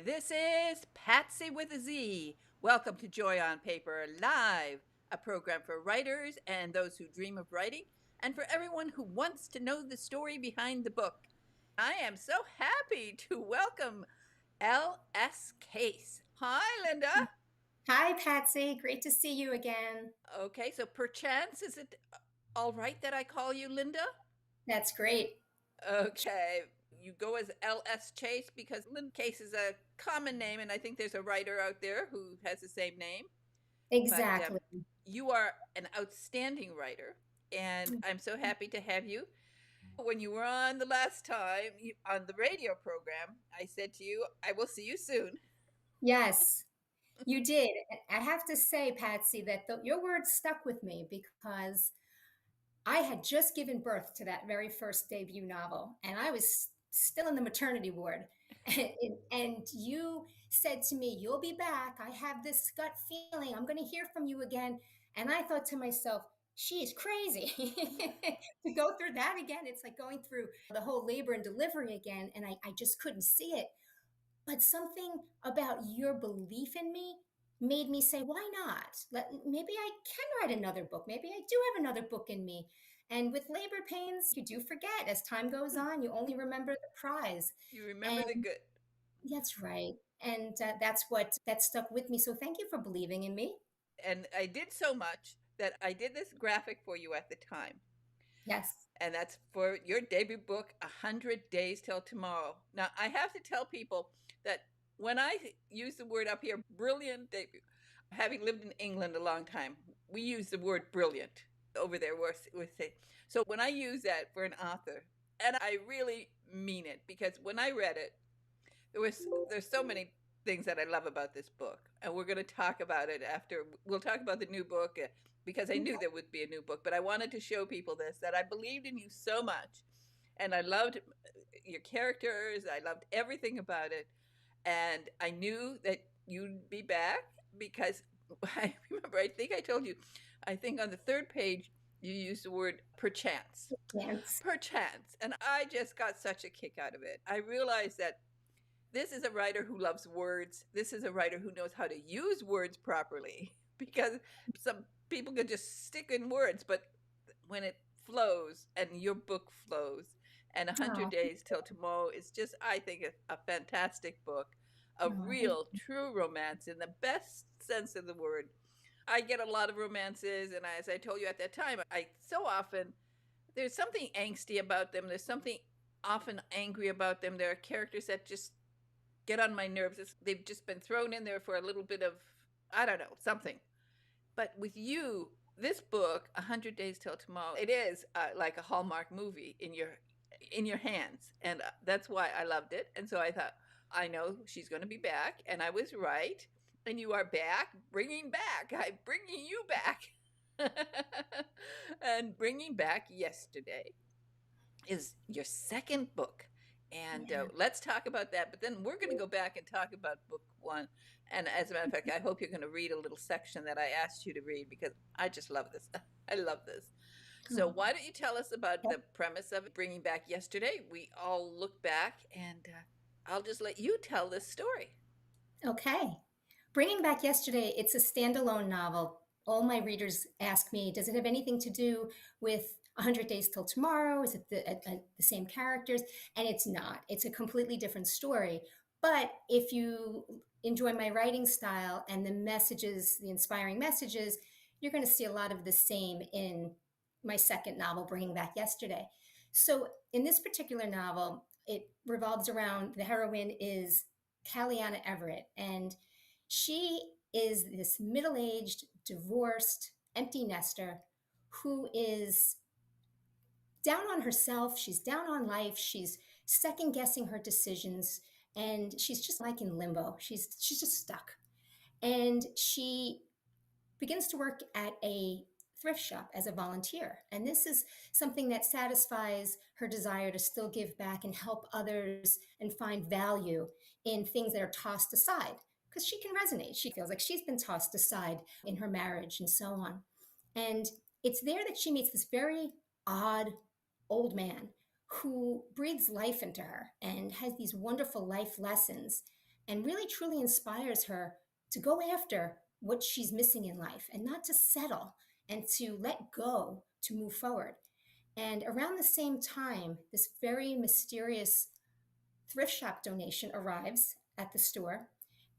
This is Patsy with a Z. Welcome to Joy on Paper Live, a program for writers and those who dream of writing, and for everyone who wants to know the story behind the book. I am so happy to welcome L.S. Case. Hi, Linda. Hi, Patsy. Great to see you again. Okay, so perchance, is it all right that I call you Linda? That's great. Okay, you go as L.S. Chase because Linda Case is a common name, and I think there's a writer out there who has the same name. But Exactly. you are an outstanding writer, and I'm so happy to have you. When you were on the last time on the radio program, I said to you, I will see you soon. Yes, you did. I have to say, Patsy, that your words stuck with me because I had just given birth to that very first debut novel, and I was still in the maternity ward. And you said to me, "You'll be back. I have this gut feeling. I'm going to hear from you again." And I thought to myself, she is crazy to go through that again. It's like going through the whole labor and delivery again. And I just couldn't see it. But something about your belief in me made me say, why not? Maybe I can write another book. Maybe I do have another book in me. And with labor pains, you do forget as time goes on, you only remember the prize. You remember the And good. that's right. And that's what that stuck with me. So thank you for believing in me. And I did so much that I did this graphic for you at the time. Yes. And that's for your debut book, 100 Days Till Tomorrow. Now, I have to tell people that when I use the word up here, brilliant debut, having lived in England a long time, we use the word brilliant over there. We're say. So when I use that for an author, and I really mean it because when I read it, there's so many things that I love about this book, and we're going to talk about it after. We'll talk about the new book because I knew Okay. there would be a new book, but I wanted to show people this that I believed in you so much, and I loved your characters. I loved everything about it, and I knew that you'd be back because I remember. I think I told you. I think on the third page you used the word perchance. Yes. Perchance. And I just got such a kick out of it. I realized that this is a writer who loves words. This is a writer who knows how to use words properly because some people could just stick in words, but when it flows and your book flows and 100 Oh, Days Till Tomorrow is just, I think, a fantastic book, a no, thank real, true romance in the best sense of the word. I get a lot of romances, and as I told you at that time, I so often, there's something angsty about them. There's something often angry about them. There are characters that just get on my nerves. They've just been thrown in there for a little bit of, I don't know, something. But with you, this book, 100 Days Till Tomorrow, it is like a Hallmark movie in your hands. And that's why I loved it. And so I thought, I know she's going to be back. And I was right. And you are back, bringing back. I'm bringing you back. And bringing back yesterday is your second book. And you. let's talk about that. But then we're going to go back and talk about book one. And as a matter of fact, I hope you're going to read a little section that I asked you to read because I just love this. I love this. So, Oh, why don't you tell us about the premise of bringing back yesterday? We all look back, and I'll just let you tell this story. okay. Bringing Back Yesterday, it's a standalone novel. All my readers ask me, does it have anything to do with 100 Days Till Tomorrow? Is it the same characters? And it's not. It's a completely different story. But if you enjoy my writing style and the messages, the inspiring messages, you're going to see a lot of the same in my second novel, Bringing Back Yesterday. So in this particular novel, it revolves around the heroine is Caliana Everett, and she is this middle aged, divorced, empty nester who is down on herself. She's down on life. She's second guessing her decisions. And she's just like in limbo. She's just stuck. And she begins to work at a thrift shop as a volunteer. And this is something that satisfies her desire to still give back and help others and find value in things that are tossed aside. Because she can resonate. She feels like she's been tossed aside in her marriage and so on. And it's there that she meets this very odd old man who breathes life into her and has these wonderful life lessons. and really truly inspires her to go after what she's missing in life and not to settle and to let go, to move forward. And around the same time, this very mysterious thrift shop donation arrives at the store.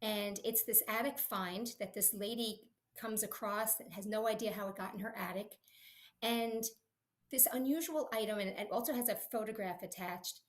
And it's this attic find that this lady comes across that has no idea how it got in her attic. And this unusual item, and it also has a photograph attached,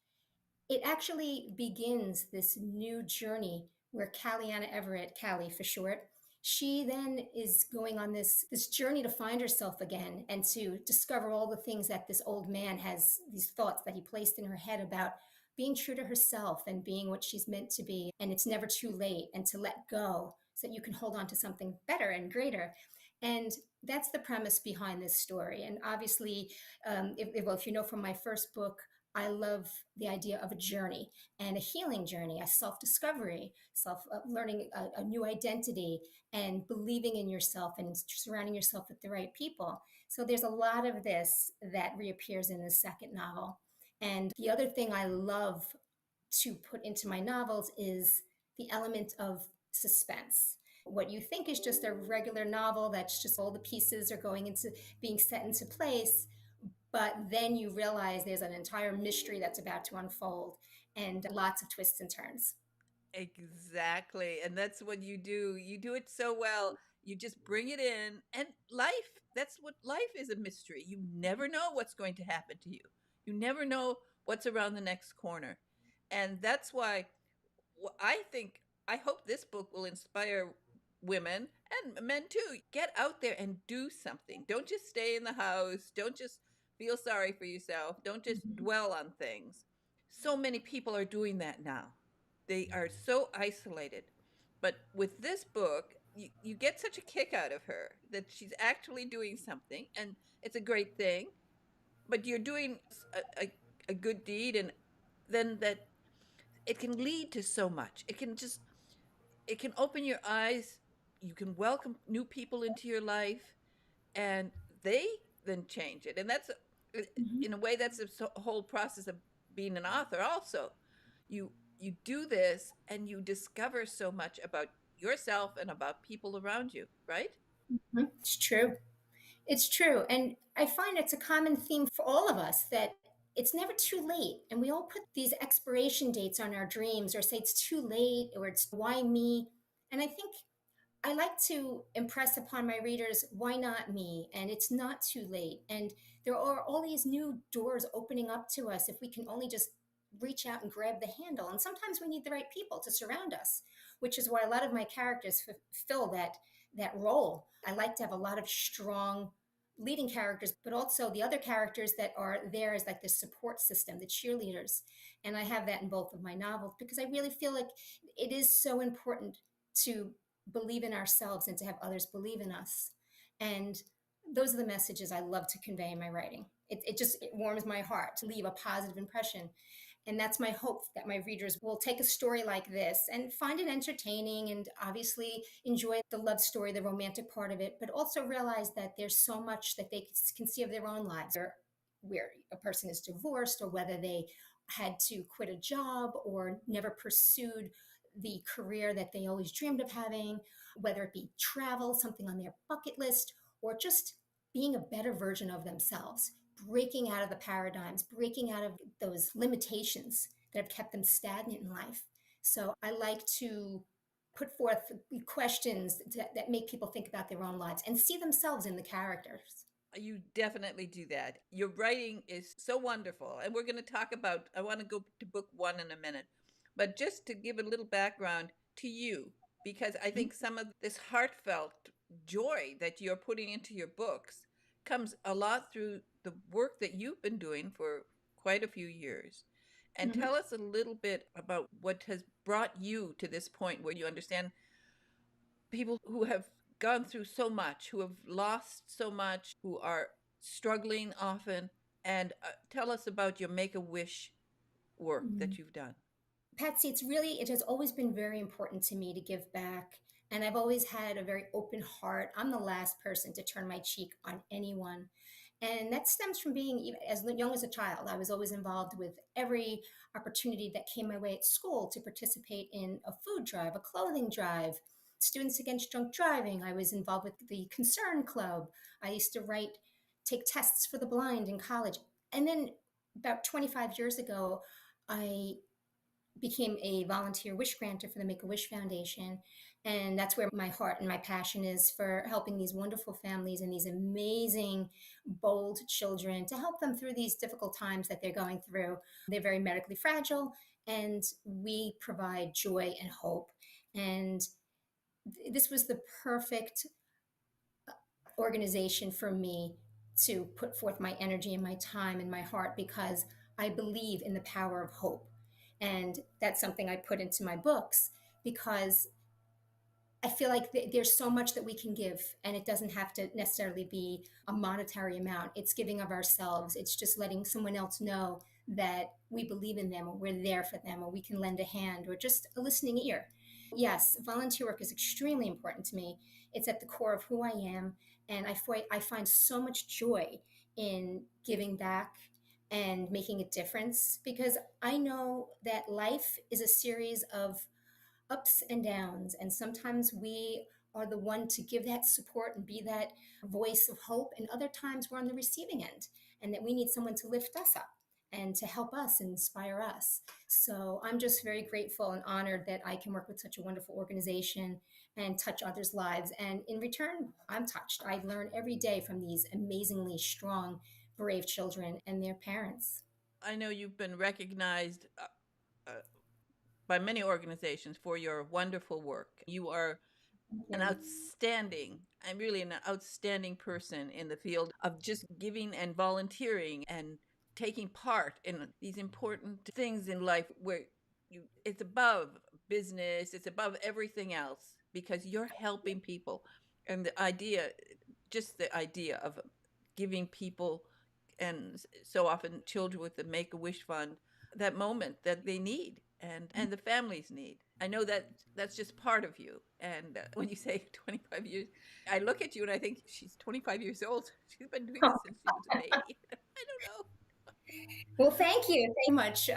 it actually begins this new journey where Calliana Everett, Callie for short, she then is going on this journey to find herself again and to discover all the things that this old man has, these thoughts that he placed in her head about being true to herself and being what she's meant to be, and it's never too late, and to let go so that you can hold on to something better and greater. And that's the premise behind this story. And obviously, if you know from my first book, I love the idea of a journey and a healing journey, a self discovery, self learning a new identity, and believing in yourself and surrounding yourself with the right people. So there's a lot of this that reappears in the second novel. And the other thing I love to put into my novels is the element of suspense. What you think is just a regular novel that's just all the pieces are going into being set into place, but then you realize there's an entire mystery that's about to unfold and lots of twists and turns. Exactly. And that's what you do. You do it so well. You just bring it in. And life, that's what life is, a mystery. You never know what's going to happen to you. You never know what's around the next corner. And that's why I think, I hope this book will inspire women and men too. Get out there and do something. Don't just stay in the house. Don't just feel sorry for yourself. Don't just Mhm. dwell on things. So many people are doing that now. They are so isolated. But with this book, you get such a kick out of her that she's actually doing something, and it's a great thing. But you're doing a good deed, and then that it can lead to so much. It can open your eyes. You can welcome new people into your life, and they then change it. And that's, Mhm. in a way, that's the whole process of being an author. Also, you you do this and you discover so much about yourself and about people around you, right? Mhm. It's true. It's true. And I find it's a common theme for all of us that it's never too late. And we all put these expiration dates on our dreams or say it's too late or it's why me. And I think I like to impress upon my readers why not me? And it's not too late. And there are all these new doors opening up to us if we can only just reach out and grab the handle. And sometimes we need the right people to surround us, which is why a lot of my characters fill that role. I like to have a lot of strong leading characters, but also the other characters that are there as like the support system, the cheerleaders. And I have that in both of my novels because I really feel like it is so important to believe in ourselves and to have others believe in us. And those are the messages I love to convey in my writing. It warms my heart to leave a positive impression. And that's my hope that my readers will take a story like this and find it entertaining and obviously enjoy the love story, the romantic part of it, but also realize that there's so much that they can see of their own lives, or where a person is divorced, or whether they had to quit a job or never pursued the career that they always dreamed of having, whether it be travel, something on their bucket list, or just being a better version of themselves, breaking out of the paradigms, breaking out of those limitations that have kept them stagnant in life. So I like to put forth questions that make people think about their own lives and see themselves in the characters. You definitely do that. Your writing is so wonderful. And we're going to talk about, I want to go to book one in a minute. But just to give a little background to you, because I think some of this heartfelt joy that you're putting into your books comes a lot through the work that you've been doing for quite a few years. And Mm-hmm. tell us a little bit about what has brought you to this point where you understand people who have gone through so much, who have lost so much, who are struggling often. And tell us about your Make a Wish work Mm-hmm. that you've done. Patsy, it has always been very important to me to give back. And I've always had a very open heart. I'm the last person to turn my cheek on anyone. And that stems from being as young as a child. I was always involved with every opportunity that came my way at school to participate in a food drive, a clothing drive, Students Against Drunk Driving. I was involved with the Concern Club. I used to take tests for the blind in college. And then about 25 years ago, I became a volunteer wish granter for the Make a Wish Foundation. And that's where my heart and my passion is, for helping these wonderful families and these amazing, bold children, to help them through these difficult times that they're going through. They're very medically fragile, and we provide joy and hope. And this was the perfect organization for me to put forth my energy and my time and my heart, because I believe in the power of hope. And that's something I put into my books, because I feel like there's so much that we can give, and it doesn't have to necessarily be a monetary amount. It's giving of ourselves. It's just letting someone else know that we believe in them, or we're there for them, or we can lend a hand, or just a listening ear. Yes, volunteer work is extremely important to me. It's at the core of who I am, and I find so much joy in giving back and making a difference, because I know that life is a series of ups and downs. And sometimes we are the one to give that support and be that voice of hope. And other times we're on the receiving end, and that we need someone to lift us up and to help us and inspire us. So I'm just very grateful and honored that I can work with such a wonderful organization and touch others' lives. And in return, I'm touched. I learn every day from these amazingly strong, brave children and their parents. I know you've been recognized uh, by many organizations for your wonderful work. You are Thank an you. outstanding, I'm really an outstanding person in the field of just giving and volunteering and taking part in these important things in life, where it's above business, it's above everything else, because you're helping people. And just the idea of giving people, and so often children with the Make a Wish Fund, that moment that they need, and the families need. I know that that's just part of you. And when you say 25 years, I look at you and I think she's 25 years old. She's been doing this since she was a baby. I don't Well, thank you very much.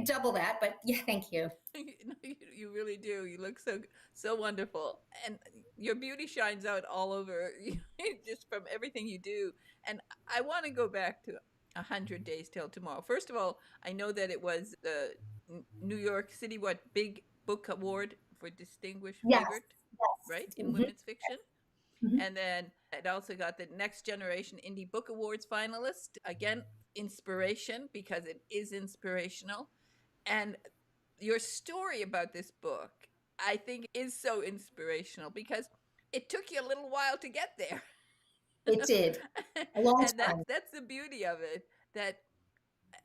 Double that, but yeah, thank you. know. You really do. You look so wonderful, and your beauty shines out all over, just from everything you do. And I want to go back to 100 Days Till Tomorrow. First of all, I know that it was the New York City Big Book Award for Distinguished Yes, Favorite, right, yes. in women's fiction. Mhm. And then it also got the Next Generation Indie Book Awards finalist. Again, inspiration, because it is inspirational. And your story about this book, I think, is so inspirational, because it took you a little while to get there. It did. A long And time. that's the beauty of it. That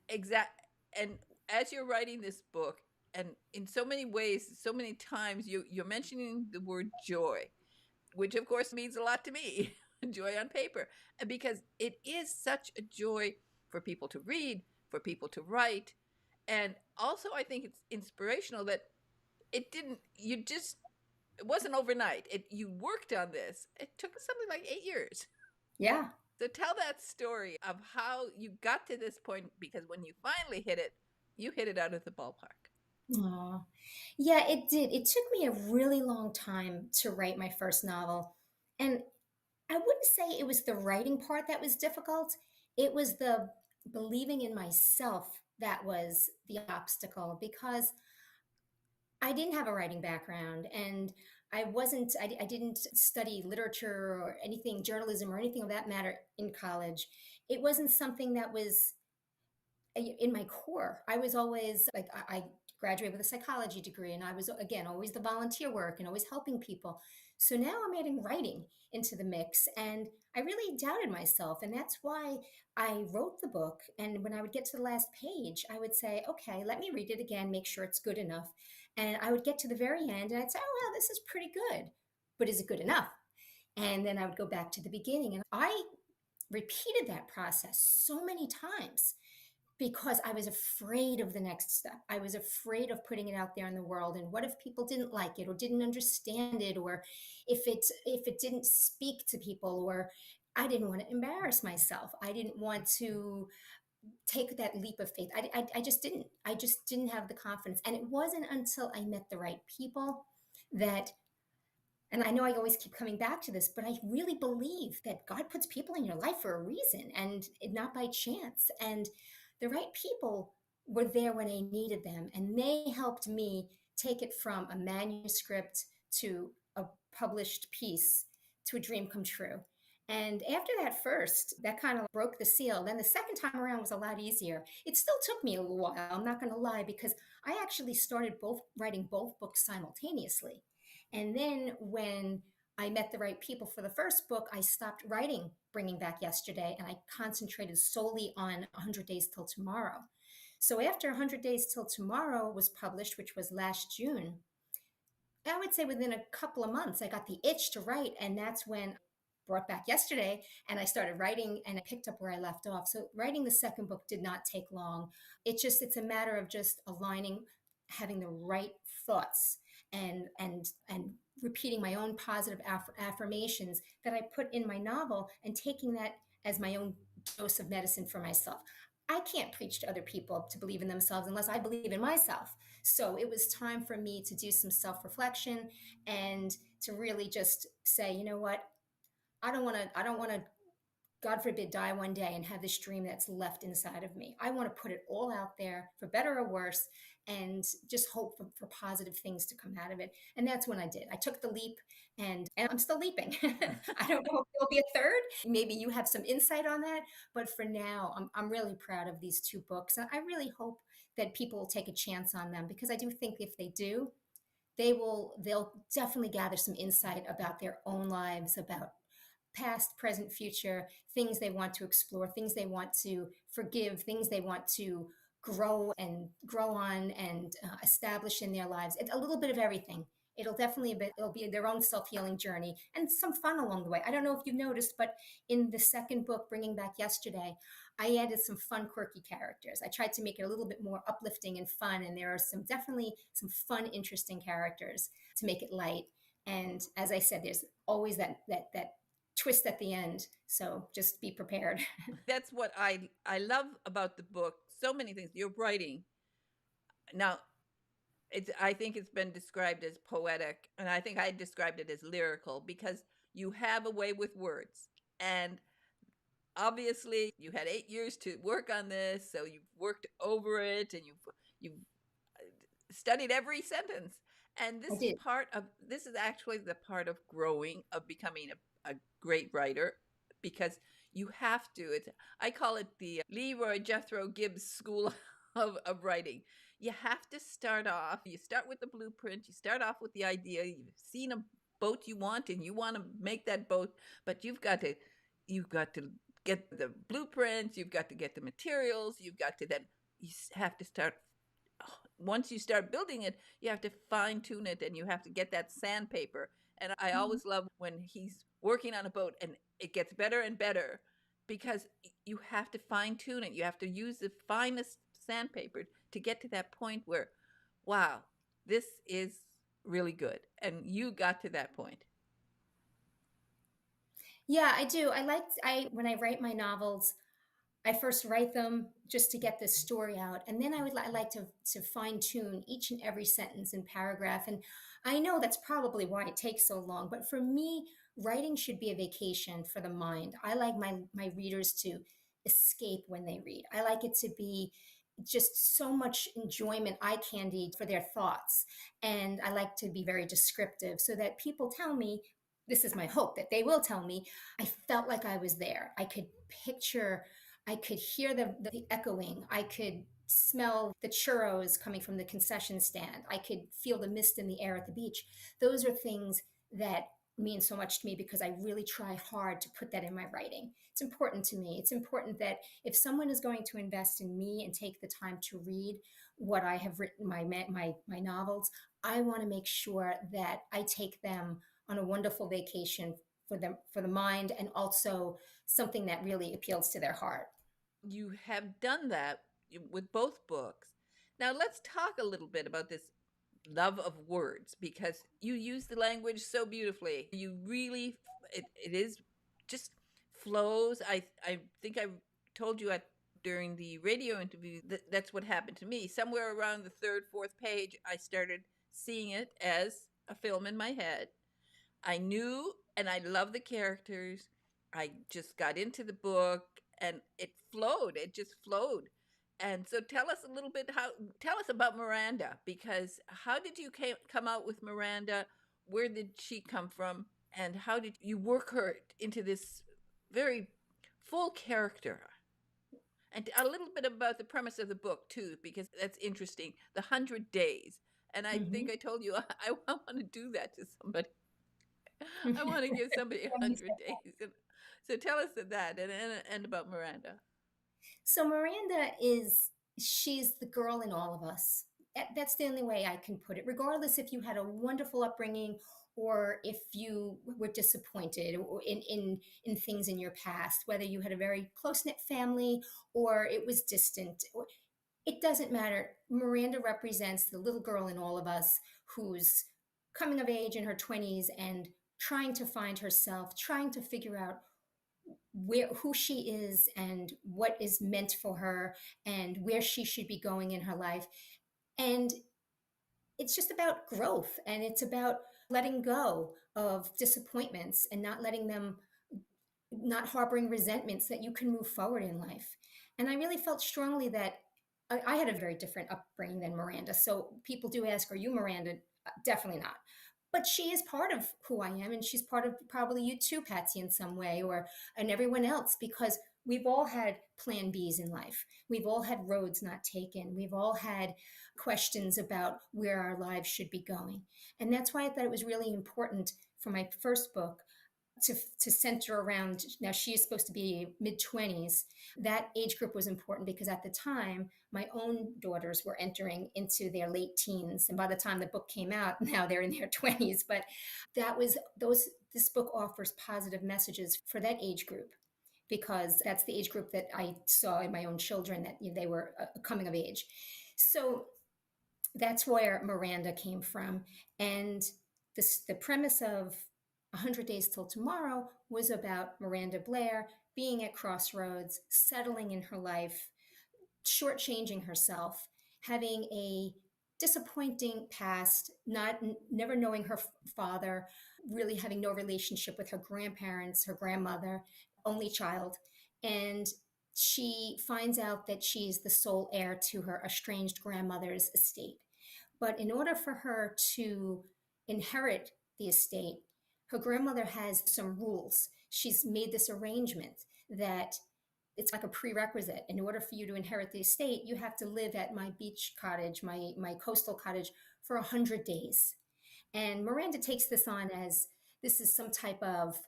exact and as you're writing this book, and in so many ways, so many times, you're mentioning the word joy, which of course means a lot to me. Joy on paper. And because it is such a joy for people to read, for people to write. And also, I think it's inspirational that it didn't, you just, it wasn't overnight. You worked on this. It took something like 8 years. Yeah. So tell that story of how you got to this point, because when you finally hit it, you hit it out of the ballpark. Aw. Yeah, it did. It took me a really long time to write my first novel. And I wouldn't say it was the writing part that was difficult. It was the believing in myself that was the obstacle, because I didn't have a writing background, and I didn't study literature or anything, journalism or anything of that matter in college. It wasn't something that was in my core. I was always like, I graduated with a psychology degree, and I was, again, always the volunteer work and always helping people. So now I'm adding writing into the mix, and I really doubted myself. And that's why I wrote the book. And when I would get to the last page, I would say, okay, let me read it again, make sure it's good enough. And I would get to the very end and I'd say, oh, well, this is pretty good, but is it good enough? And then I would go back to the beginning. And I repeated that process so many times, because I was afraid of the next step. I was afraid of putting it out there in the world. And what if people didn't like it, or didn't understand it, or if it didn't speak to people, or I didn't want to embarrass myself. I didn't want to take that leap of faith. I just didn't. I just didn't have the confidence. And it wasn't until I met the right people that, and I know I always keep coming back to this, but I really believe that God puts people in your life for a reason and not by chance. And the right people were there when I needed them. And they helped me take it from a manuscript to a published piece to a dream come true. And after that first, that kind of broke the seal. Then the second time around was a lot easier. It still took me a little while, I'm not going to lie, because I actually started both writing both books simultaneously. And then when I met the right people for the first book, I stopped writing Bringing Back Yesterday and I concentrated solely on 100 Days Till Tomorrow. So after 100 Days Till Tomorrow was published, which was last June, I would say within a couple of months, I got the itch to write. And that's when Brought Back Yesterday and I started writing and I picked up where I left off. So writing the second book did not take long. It's a matter of just aligning, having the right thoughts and repeating my own positive affirmations that I put in my novel and taking that as my own dose of medicine for myself. I can't preach to other people to believe in themselves unless I believe in myself. So it was time for me to do some self reflection and to really just say, you know what? I don't want to, God forbid, die one day and have this dream that's left inside of me. I want to put it all out there for better or worse and just hope for positive things to come out of it. And that's when I did. I took the leap and I'm still leaping. I don't know if there'll be a third. Maybe you have some insight on that. But for now, I'm really proud of these two books. And I really hope that people will take a chance on them because I do think if they do, they'll definitely gather some insight about their own lives, about past, present, future, things they want to explore, things they want to forgive, things they want to grow on and establish in their lives. A little bit of everything. It'll be their own self-healing journey and some fun along the way. I don't know if you've noticed, but in the second book, Bringing Back Yesterday, I added some fun, quirky characters. I tried to make it a little bit more uplifting and fun, and there are definitely some fun, interesting characters to make it light. And as I said, there's always that twist at the end. So just be prepared. That's what I love about the book. So many things. Your writing. Now, I think it's been described as poetic, and I think I described it as lyrical because you have a way with words. And obviously, you had 8 years to work on this, so you've worked over it and you've studied every sentence. And I did. this is actually the part of growing, of becoming a great writer, because you have to. I call it the Leroy Jethro Gibbs School of writing. You have to start off. You start with the blueprint. You start off with the idea. You've seen a boat you want, and you want to make that boat, but you've got to get the blueprints. You've got to get the materials. You've got to then you have to start. Once you start building it, you have to fine tune it, and you have to get that sandpaper. And I always love when he's working on a boat and it gets better and better because you have to fine tune it. You have to use the finest sandpaper to get to that point where, wow, this is really good. And you got to that point. Yeah, I do. When I write my novels, I first write them just to get this story out, and then I like to fine tune each and every sentence and paragraph. And I know that's probably why it takes so long, but for me, writing should be a vacation for the mind. I like my readers to escape when they read. I like it to be just so much enjoyment, eye candy for their thoughts, and I like to be very descriptive so that people tell me. This is my hope that they will tell me I felt like I was there. I could picture, I could hear the echoing. I could smell the churros coming from the concession stand. I could feel the mist in the air at the beach. Those are things that mean so much to me because I really try hard to put that in my writing. It's important to me. It's important that if someone is going to invest in me and take the time to read what I have written, my novels, I want to make sure that I take them on a wonderful vacation for the mind and also something that really appeals to their heart. You have done that with both books. Now, let's talk a little bit about this love of words because you use the language so beautifully. You really, it is just flows. I think I told you during the radio interview that that's what happened to me. Somewhere around the third, fourth page, I started seeing it as a film in my head. I knew and I loved the characters. I just got into the book and it flowed. It just flowed. And so tell us a little bit tell us about Miranda, because how did you come out with Miranda? Where did she come from? And how did you work her into this very full character? And a little bit about the premise of the book too, because that's interesting. The 100 days. And I think Mhm. I told you I want to do that to somebody. I want to give somebody Yeah, a you hundred said that. days. So tell us that and about Miranda. So Miranda is she's the girl in all of us. That's the only way I can put it. Regardless if you had a wonderful upbringing or if you were disappointed in things in your past, whether you had a very close knit family or it was distant, it doesn't matter. Miranda represents the little girl in all of us who's coming of age in her 20s and trying to find herself, trying to figure out who she is and what is meant for her and where she should be going in her life. And it's just about growth, and it's about letting go of disappointments and not letting them, not harboring resentments, that you can move forward in life. And I really felt strongly that I had a very different upbringing than Miranda. So people do ask, are you Miranda? Definitely not. But she is part of who I am, and she's part of probably you too, Patsy, in some way, or and everyone else, because we've all had plan Bs in life. We've all had roads not taken. We've all had questions about where our lives should be going. And that's why I thought it was really important for my first book to center around. Now she is supposed to be mid 20s. That age group was important because at the time my own daughters were entering into their late teens, and by the time the book came out now they're in their 20s. But that was those this book offers positive messages for that age group, because that's the age group that I saw in my own children, that they were coming of age. So that's where Miranda came from. And the premise of 100 Days Till Tomorrow was about Miranda Blair being at crossroads, settling in her life, shortchanging herself, having a disappointing past, not never knowing her father, really having no relationship with her grandparents, her grandmother, only child. And she finds out that she's the sole heir to her estranged grandmother's estate. But in order for her to inherit the estate, her grandmother has some rules. She's made this arrangement that it's like a prerequisite. In order for you to inherit the estate, you have to live at my beach cottage, my coastal cottage, for 100 days. And Miranda takes this on as this is some type of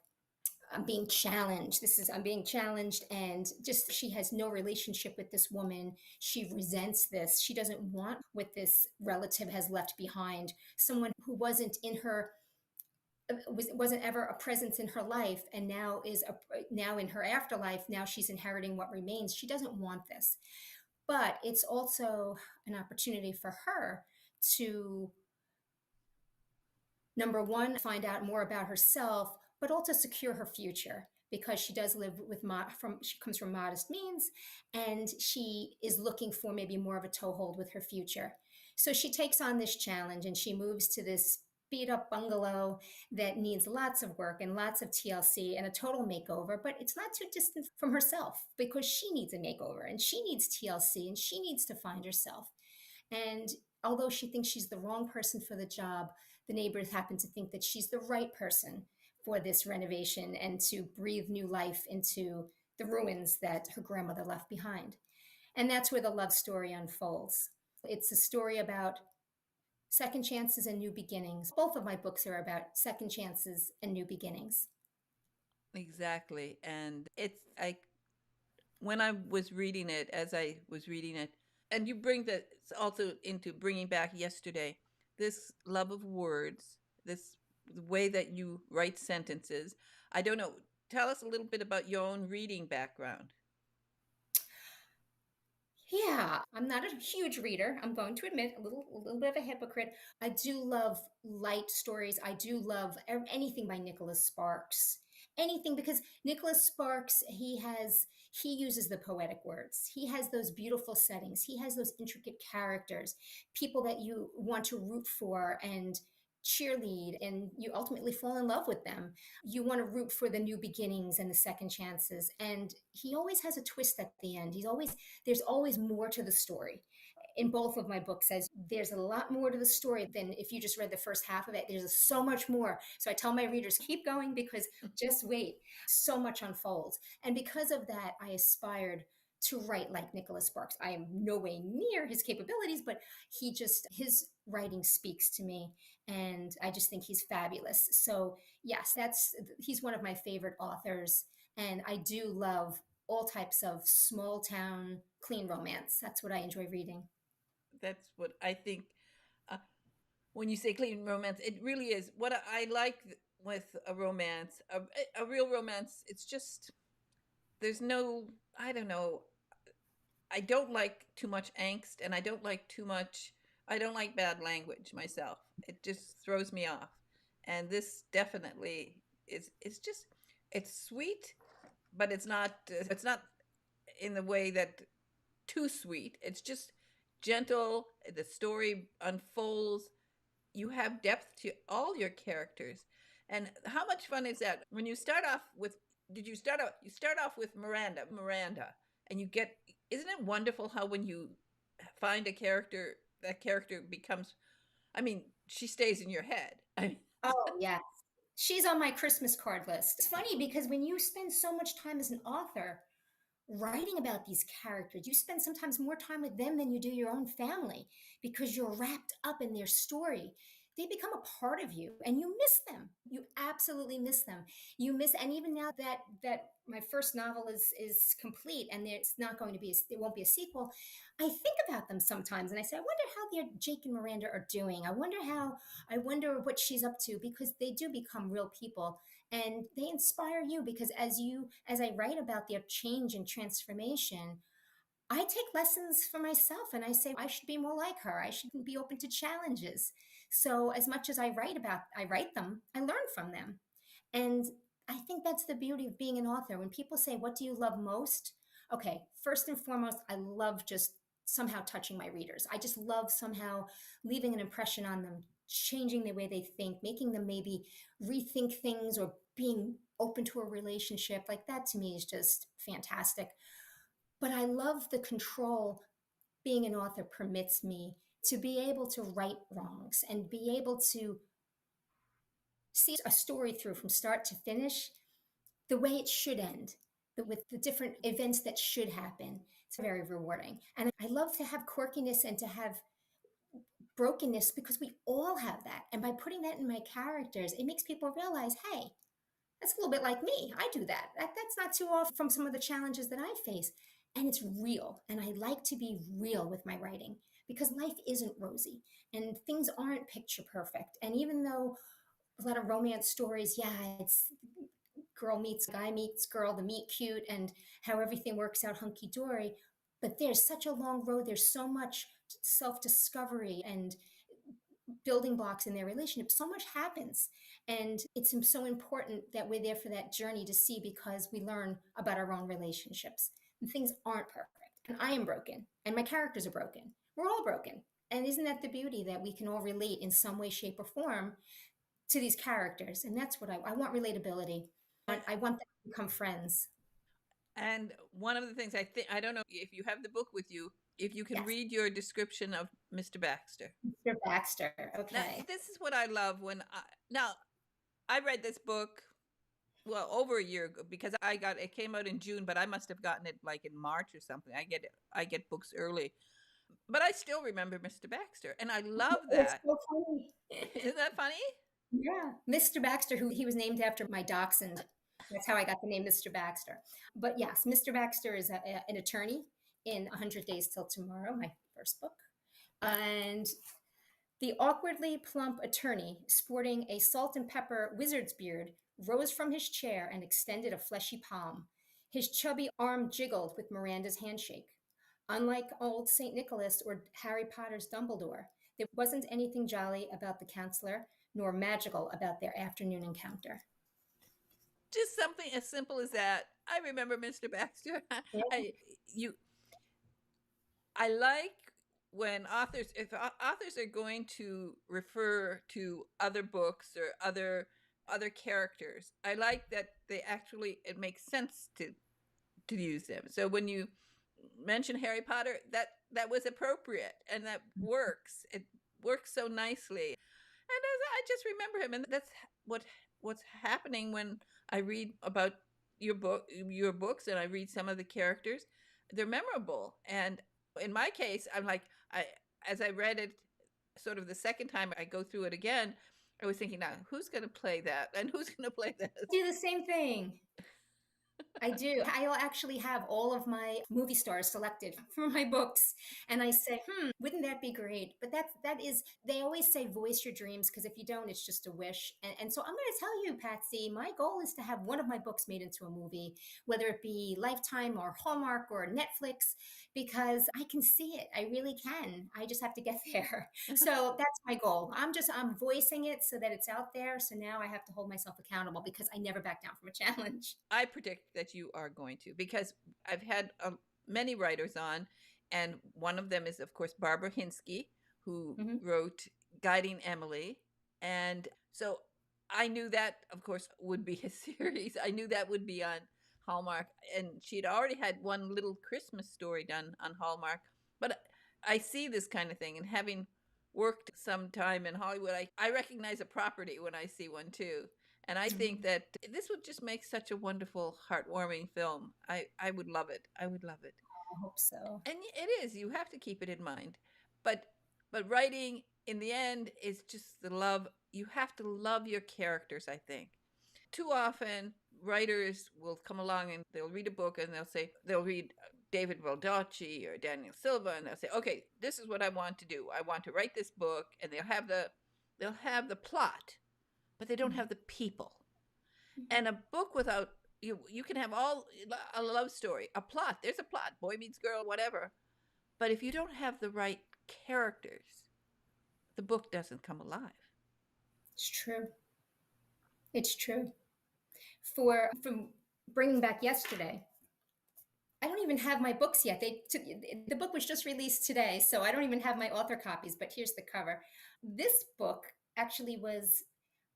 I'm being challenged. I'm being challenged. And just she has no relationship with this woman. She resents this. She doesn't want what this relative has left behind. Someone who wasn't in her wasn't ever a presence in her life, and now in her afterlife, now she's inheriting what remains. She doesn't want this. But it's also an opportunity for her to, number one, find out more about herself, but also secure her future, because she does live with she comes from modest means, and she is looking for maybe more of a toehold with her future. So she takes on this challenge and she moves to this beat up bungalow that needs lots of work and lots of TLC and a total makeover, but it's not too distant from herself, because she needs a makeover and she needs TLC and she needs to find herself. And although she thinks she's the wrong person for the job, the neighbors happen to think that she's the right person for this renovation and to breathe new life into the ruins that her grandmother left behind. And that's where the love story unfolds. It's a story about second chances and new beginnings. Both of my books are about second chances and new beginnings. Exactly. And it's I when I was reading it, as I was reading it, and you bring that also into bringing back yesterday, this love of words, this way that you write sentences. I don't know. Tell us a little bit about your own reading background. Yeah, I'm not a huge reader. I'm going to admit a little bit of a hypocrite. I do love light stories. I do love anything by Nicholas Sparks. anything, because Nicholas Sparks, he uses the poetic words. He has those beautiful settings. He has those intricate characters, people that you want to root for and cheerlead, and you ultimately fall in love with them. You want to root for the new beginnings and the second chances. And he always has a twist at the end. There's always more to the story. In both of my books, says there's a lot more to the story than if you just read the first half of it. There's so much more. So I tell my readers, keep going, because just wait. So much unfolds. And because of that, I aspired to write like Nicholas Sparks. I am no way near his capabilities, but his writing speaks to me, and I just think he's fabulous. So yes, he's one of my favorite authors, and I do love all types of small town clean romance. That's what I enjoy reading. That's what I think. Uh, when you say clean romance, it really is what I like with a romance, a real romance. It's just there's no, I don't know. I don't like too much angst, and I don't like too much. I don't like bad language myself. It just throws me off. And this definitely is. It's just it's sweet, but it's not. It's not in the way that too sweet. It's just gentle. The story unfolds. You have depth to all your characters. And how much fun is that when you start off with, did you start out, you start off with Miranda, and you get, isn't it wonderful how when you find a character, that character becomes, I mean, she stays in your head. I mean, Oh, yeah. She's on my Christmas card list. It's funny because when you spend so much time as an author writing about these characters, you spend sometimes more time with them than you do your own family, because you're wrapped up in their story. They become a part of you, and you miss them. You absolutely miss them. You miss, and even now that my first novel is complete, and there's not going to be, there won't be a sequel, I think about them sometimes, and I say, I wonder how Jake and Miranda are doing. I wonder what she's up to, because they do become real people, and they inspire you, because as I write about their change and transformation, I take lessons for myself, and I say I should be more like her. I should be open to challenges. So as much as I write them, I learn from them. And I think that's the beauty of being an author. When people say, what do you love most? Okay, first and foremost, I love just somehow touching my readers. I just love somehow leaving an impression on them, changing the way they think, making them maybe rethink things, or being open to a relationship. Like, that to me is just fantastic. But I love the control being an author permits me to be able to right wrongs and be able to see a story through from start to finish the way it should end, with the different events that should happen. It's very rewarding. And I love to have quirkiness and to have brokenness, because we all have that. And by putting that in my characters, it makes people realize, hey, that's a little bit like me. I do that's not too off from some of the challenges that I face. And it's real. And I like to be real with my writing, because life isn't rosy and things aren't picture perfect. And even though a lot of romance stories, yeah, it's girl meets guy meets girl, the meet cute, and how everything works out hunky dory. But there's such a long road. There's so much self discovery and building blocks in their relationship. So much happens. And it's so important that we're there for that journey to see, because we learn about our own relationships. And things aren't perfect. And I am broken. And my characters are broken. We're all broken. And isn't that the beauty, that we can all relate in some way, shape, or form to these characters? And that's what I want, relatability. I want them to become friends. and one of the things I think, I don't know if you have the book with you, if you can Yes. read your description of Mr. Baxter. Mr. Baxter. Now, Okay. this is what I love when now I read this book well over a year ago, because it came out in June, but I must have gotten it like in March or something. I get books early, but I still remember Mr. Baxter, and I love It's that. so funny. Isn't that funny? Yeah. Mr. Baxter, who he was named after my dachshund. That's how I got the name Mr. Baxter. But yes, Mr. Baxter is an attorney in 100 Days Till Tomorrow, my first book. And the awkwardly plump attorney, sporting a salt and pepper wizard's beard, rose from his chair and extended a fleshy palm. His chubby arm jiggled with Miranda's handshake. Unlike old St. Nicholas or Harry Potter's Dumbledore, there wasn't anything jolly about the counselor, nor magical about their afternoon encounter. Just something as simple as that. I remember Mr. Baxter. Yeah. I you I like when authors, if authors are going to refer to other books or other characters, I like that they actually, it makes sense to use them. So when you mention Harry Potter, that was appropriate and that works. It works so nicely. And as I just remember him, and that's what what's happening when I read about your books, and I read some of the characters. They're memorable, and in my case, I'm like, I as I read it, sort of the second time I go through it again, I was thinking, now who's going to play that, and who's going to play this? Do the same thing. I do. I'll actually have all of my movie stars selected for my books. And I say, wouldn't that be great? But that is, they always say voice your dreams, because if you don't, it's just a wish. And so I'm going to tell you, Patsy, my goal is to have one of my books made into a movie, whether it be Lifetime or Hallmark or Netflix, because I can see it. I really can. I just have to get there. So that's my goal. I'm voicing it so that it's out there. So now I have to hold myself accountable because I never back down from a challenge. I predict that you are going to, because I've had many writers on, and one of them is, of course, Barbara Hinsky, who Hmm. wrote Guiding Emily. And so I knew that, of course, would be a series. I knew that would be on Hallmark. And she'd already had one little Christmas story done on Hallmark. But I see this kind of thing, and having worked some time in Hollywood, I recognize a property when I see one too. And I think that this would just make such a wonderful, heartwarming film. I would love it. I would love it. I hope so. And it is. You have to keep it in mind. But writing in the end is just the love. You have to love your characters, I think. Too often writers will come along and they'll read a book and they'll read David Baldacci or Daniel Silva, and they'll say, "Okay, this is what I want to do. I want to write this book," and they'll have the plot, but they don't have the people. And a book without you can have all a love story, a plot. There's a plot, boy meets girl, whatever. But if you don't have the right characters, the book doesn't come alive. It's true. It's true. From bringing back yesterday, I don't even have my books yet. The book was just released today, so I don't even have my author copies, but here's the cover. This book actually was,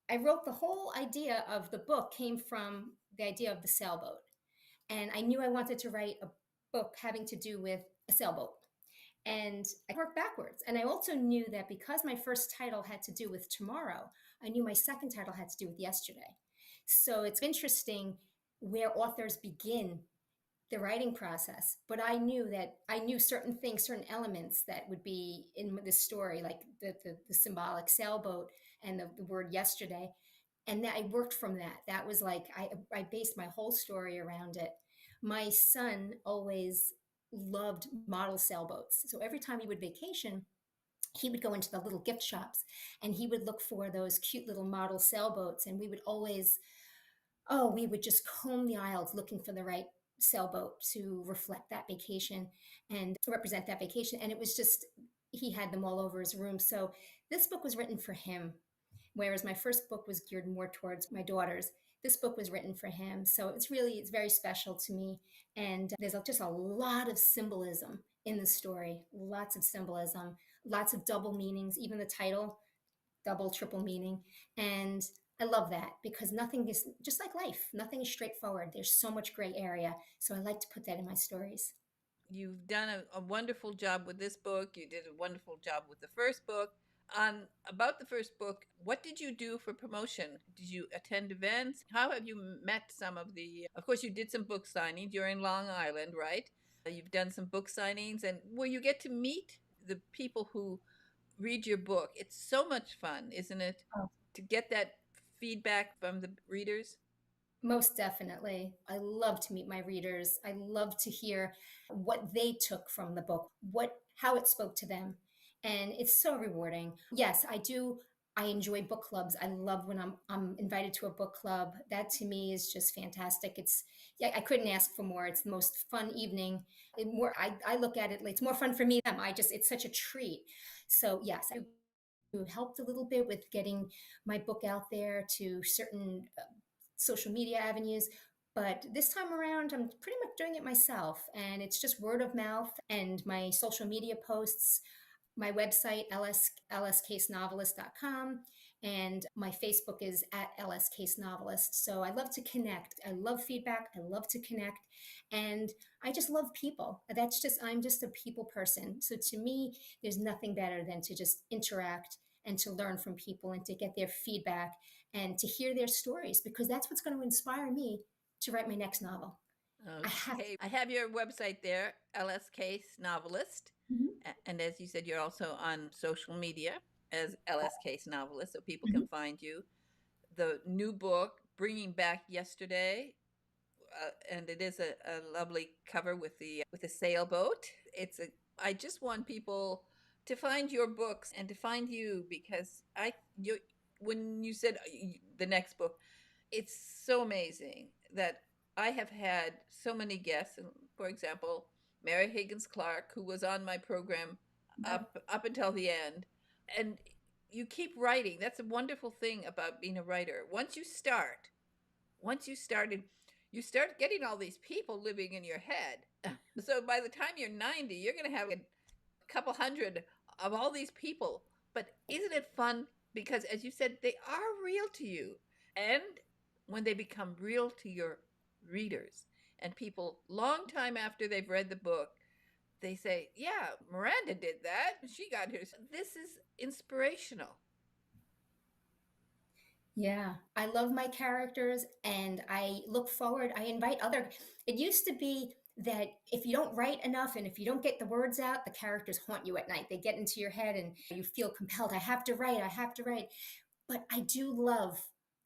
I wrote the whole idea of the book came from the idea of the sailboat. And I knew I wanted to write a book having to do with a sailboat. And I worked backwards. And I also knew that because my first title had to do with tomorrow, I knew my second title had to do with yesterday. So it's interesting where authors begin the writing process, but I knew certain things, certain elements that would be in this story, like the symbolic sailboat and the word yesterday. And that I worked from that. That was like, I based my whole story around it. My son always loved model sailboats. So every time he would vacation, he would go into the little gift shops and he would look for those cute little model sailboats. And we would always, we would just comb the aisles looking for the right sailboat to reflect that vacation and represent that vacation. And it was just, he had them all over his room. So this book was written for him, whereas my first book was geared more towards my daughters. This book was written for him. So it's very special to me. And there's just a lot of symbolism in the story, lots of symbolism, lots of double meanings, even the title, double, triple meaning. And I love that because nothing is just like life. Nothing is straightforward. There's so much gray area. So I like to put that in my stories. You've done a wonderful job with this book. You did a wonderful job with the first book. About the first book, what did you do for promotion? Did you attend events? How have you met some of the, of course, you did some book signing during Long Island, right? You've done some book signings, and where you get to meet the people who read your book. It's so much fun, isn't it? Oh. To get that feedback from the readers. Most definitely. I love to meet my readers. I love to hear what they took from the book, how it spoke to them. And it's so rewarding. Yes, I do. I enjoy book clubs. I love when I'm invited to a book club. That to me is just fantastic. I couldn't ask for more. It's the most fun evening. I look at it like it's more fun for me. It's such a treat. So yes, I helped a little bit with getting my book out there to certain social media avenues. But this time around, I'm pretty much doing it myself. And it's just word of mouth and my social media posts, my website, lscasenovelist.com, and my Facebook is at lscasenovelist. So I love to connect. I love feedback. I love to connect. And I just love people. I'm just a people person. So to me, there's nothing better than to just interact and to learn from people and to get their feedback and to hear their stories, because that's what's going to inspire me to write my next novel. I have Okay. I have your website there, LS Case Novelist. Mhm. And as you said, you're also on social media as LS Case Novelist, so people can Mhm. find you. The new book, Bringing Back Yesterday, and it is a lovely cover with the sailboat. It's a. I just want people to find your books and to find you, because you when you said the next book, it's so amazing that I have had so many guests, and for example, Mary Higgins Clark, who was on my program up until the end, and you keep writing. That's a wonderful thing about being a writer. Once you started, you start getting all these people living in your head. So by the time you're 90, you're going to have a couple hundred of all these people. But isn't it fun? Because as you said, they are real to you. And when they become real to your readers, and people long time after they've read the book, they say, yeah, Miranda did that. She got her. This is inspirational. Yeah, I love my characters and I look forward. I invite other. It used to be that if you don't write enough and if you don't get the words out, the characters haunt you at night. They get into your head and you feel compelled. I have to write. I have to write. But I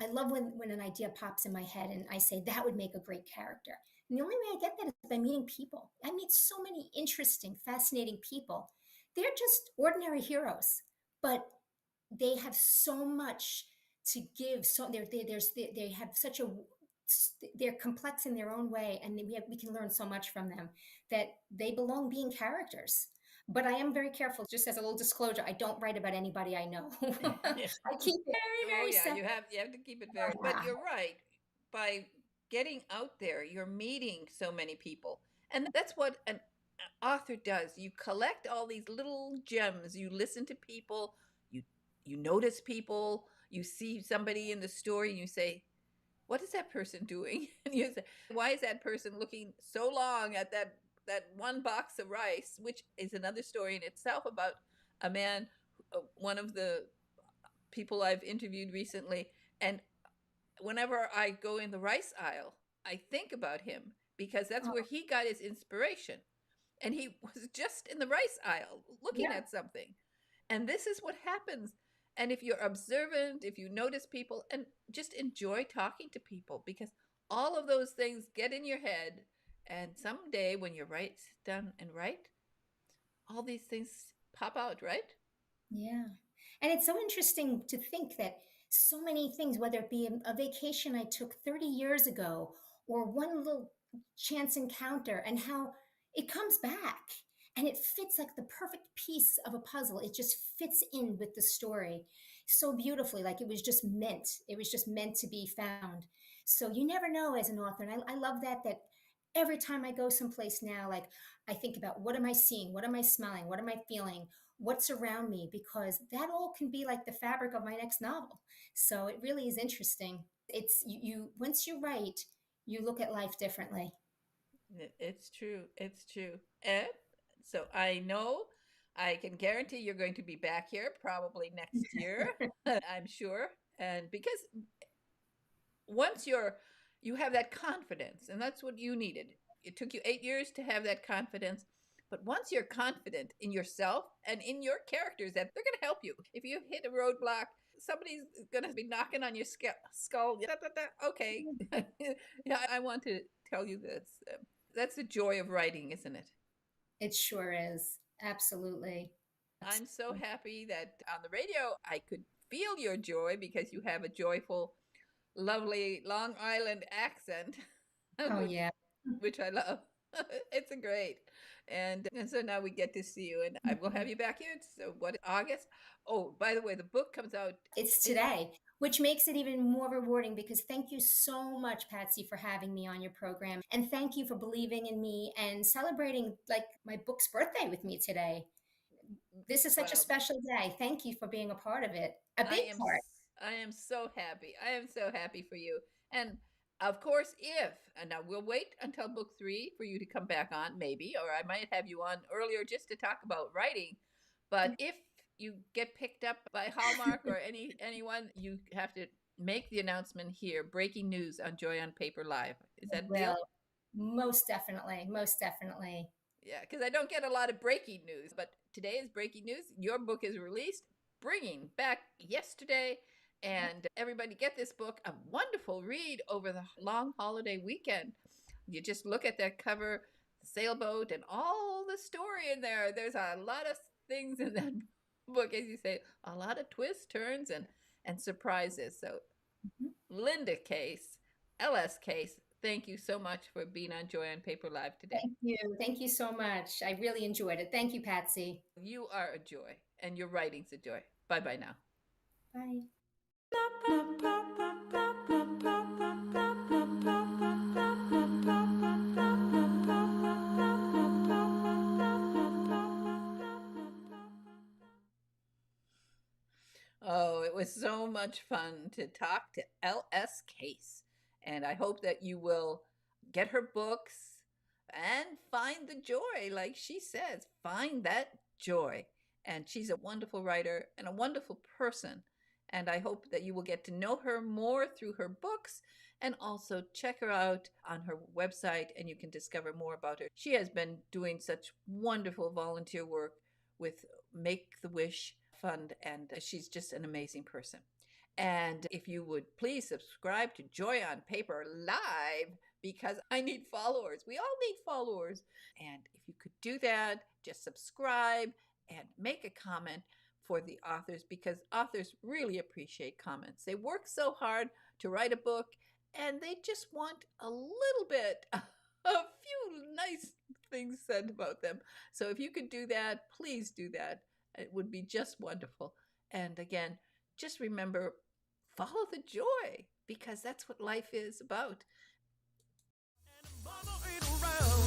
love when an idea pops in my head and I say that would make a great character. And the only way I get that is by meeting people. I meet so many interesting, fascinating people. They're just ordinary heroes, but they have so much to give. So they have such a they're complex in their own way, and we can learn so much from them that they belong being characters. But I am very careful, just as a little disclosure, I don't write about anybody I know. Yeah. I keep it very, Oh very yeah, simple. you have to keep it very. But Yeah. you're right. By getting out there, you're meeting so many people, and that's what an author does. You collect all these little gems. You listen to people. You you notice people. You see somebody in the story, and you say, "What is that person doing?" And you say, "Why is that person looking so long at that one box of rice?" Which is another story in itself about a man, one of the people I've interviewed recently. And whenever I go in the rice aisle, I think about him, because that's Oh, where he got his inspiration. And he was just in the rice aisle looking yeah. at something. And this is what happens. And if you're observant, if you notice people, and just enjoy talking to people, because all of those things get in your head. And someday when you're right, sit down and write, all these things pop out, right? Yeah. And it's so interesting to think that so many things, whether it be a vacation I took 30 years ago or one little chance encounter, and how it comes back and it fits like the perfect piece of a puzzle. It just fits in with the story so beautifully, like it was just meant. It was just meant to be found. So you never know as an author. And I love that every time I go someplace now, like I think about what am I seeing? What am I smelling? What am I feeling? What's around me, because that all can be like the fabric of my next novel. So it really is interesting. It's you once you write, you look at life differently. It's true. It's true. And so I know, I can guarantee you're going to be back here probably next year. I'm sure. And because once you have that confidence, and that's what you needed. It took you 8 years to have that confidence. But once you're confident in yourself and in your characters, that they're going to help you. If you hit a roadblock, somebody's going to be knocking on your skull. Da, da, da. Okay. Yeah, I want to tell you this. That's the joy of writing, isn't it? It sure is. Absolutely. I'm so Absolutely. happy that on the radio I could feel your joy, because you have a joyful, lovely Long Island accent, Oh which yeah. which I love. It's a great. And so now we get to see you, and I will have you back here. So what, August? Oh, by the way, the book comes out. It's It today. which makes it even more rewarding because thank you so much, Patsy, for having me on your program. And thank you for believing in me and celebrating like my book's birthday with me today. This is such a Well, special day. Thank you for being a part of it, a I big am part. I am so happy. I am so happy for you. And of course, if and now we'll wait until book 3 for you to come back on, maybe, or I might have you on earlier just to talk about writing. But if you get picked up by Hallmark or anyone, you have to make the announcement here. Breaking news on Joy on Paper Live. Is that a deal? Well, most definitely, most definitely. Yeah, because I don't get a lot of breaking news, but today is breaking news. Your book is released, bringing back yesterday. And everybody get this book, a wonderful read over the long holiday weekend. You just look at that cover, the sailboat, and all the story in there. There's a lot of things in that book, as you say, a lot of twists, turns, and surprises. So, Mhm. Linda Case, LS Case, thank you so much for being on Joy on Paper Live today. Thank you. Thank you so much. I really enjoyed it. Thank you, Patsy. You are a joy, and your writing's a joy. Bye bye now. Bye. Oh, it was so much fun to talk to L.S. Case. And I hope that you will get her books and find the joy, like she says, find that joy. And she's a wonderful writer and a wonderful person. And I hope that you will get to know her more through her books and also check her out on her website and you can discover more about her. She has been doing such wonderful volunteer work with Make the Wish Fund, and she's just an amazing person. And if you would please subscribe to Joy on Paper Live, because I need followers. We all need followers. And if you could do that, just subscribe and make a comment for the authors, because authors really appreciate comments. They work so hard to write a book and they just want a little bit, a few nice things said about them. So if you could do that, please do that. It would be just wonderful. And again, just remember, follow the joy, because that's what life is about. And